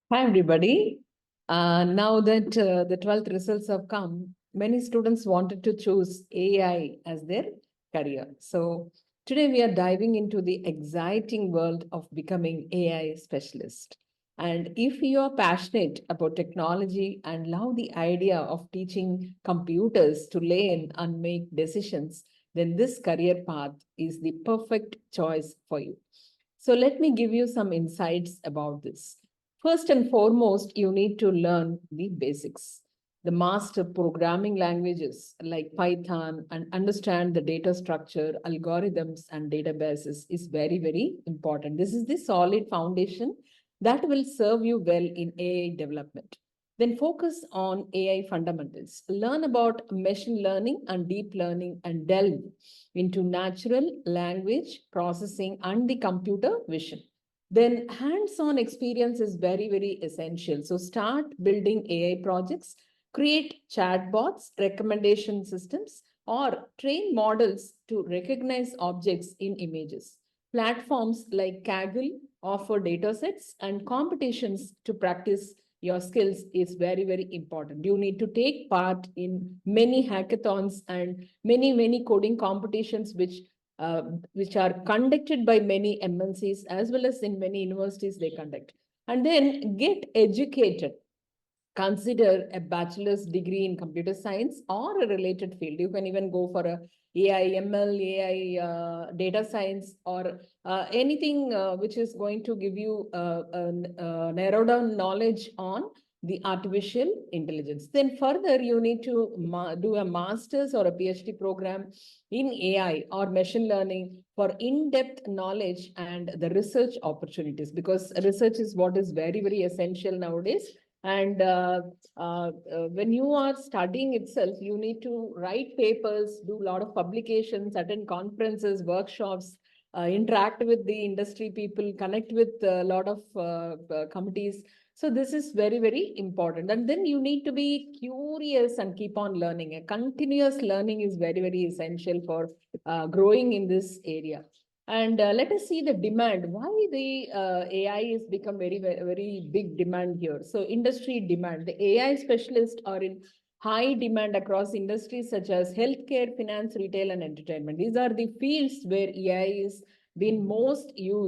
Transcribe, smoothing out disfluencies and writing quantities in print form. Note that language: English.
Hi, everybody. Now that the 12th results have come, many students wanted to choose AI as their career. So today we are diving into the exciting world of becoming AI specialist. And if you are passionate about technology and love the idea of teaching computers to learn and make decisions, then this career path is the perfect choice for you. So let me give you some insights about this. First and foremost, you need to learn the basics, the master programming languages like Python, and understand the data structure, algorithms, and databases is very, very important. This is the solid foundation that will serve you well in AI development. Then focus on AI fundamentals. Learn about machine learning and deep learning and delve into natural language processing and the computer vision. Then hands-on experience is very, very essential. So start building AI projects, create chatbots, recommendation systems, or train models to recognize objects in images. Platforms like Kaggle offer datasets and competitions to practice your skills is very, very important. You need to take part in many hackathons and many coding competitions which are conducted by many MNCs as well as in many universities they conduct. And then get educated. Consider a bachelor's degree in computer science or a related field. You can even go for a AI, ML, AI, data science, or anything which is going to give you narrow down knowledge on the artificial intelligence. Then further, you need to do a master's or a PhD program in AI or machine learning for in-depth knowledge and the research opportunities, because research is what is very, very essential nowadays. And when you are studying itself, you need to write papers, do a lot of publications, attend conferences, workshops, interact with the industry people, connect with a lot of committees. So this is very, very important. And then you need to be curious and keep on learning. A continuous learning is very, very essential for growing in this area. And let us see the demand. Why the AI has become very, very, very big demand here. So industry demand. The AI specialists are in high demand across industries such as healthcare, finance, retail, and entertainment. These are the fields where AI is being most used